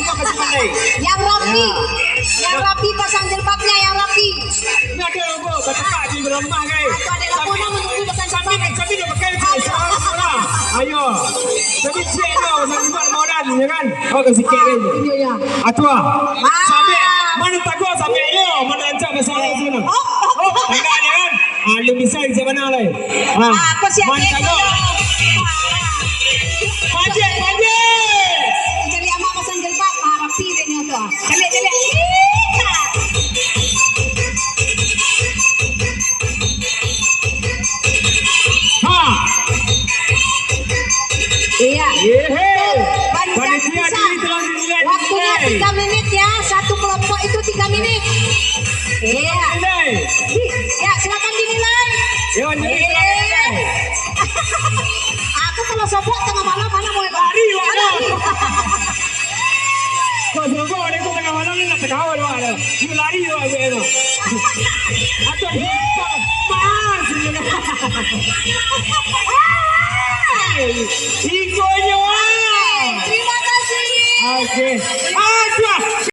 Kau kasih pandai. Yang rapi. Yang rapi pasang jilbabnya yang rapi. Ini ada apa? Baca di rumah kan. Aku ada laporan menunggu pasang jilbab. Kami dah pakai seorang. Ayo. Tapi cek kau pasang jilbab modal ya kan? Kau kasih cek kan? Iya ya. Atua. Sampai mana takut sampai yo mana ancam masalah sana. Oh, enggak ya kan? Lu bisa di mana lagi? Aku siap. Mana takut? Panjang. Jadi ama pasang jilbab rapi dia tu. Celik. Iya. Panitia ini telah dinilai. Waktunya 3 menit ya. Satu kelompok itu 3 menit. Iya. Ya, silakan dinilai. Aku kalau sobok tengah malam mana mau lari wala. Kau sobok ada kau tengah malam ni nak terkawal wala. You lari wala tu. Atau mas. Ikonya wala. Terima kasih. Okay.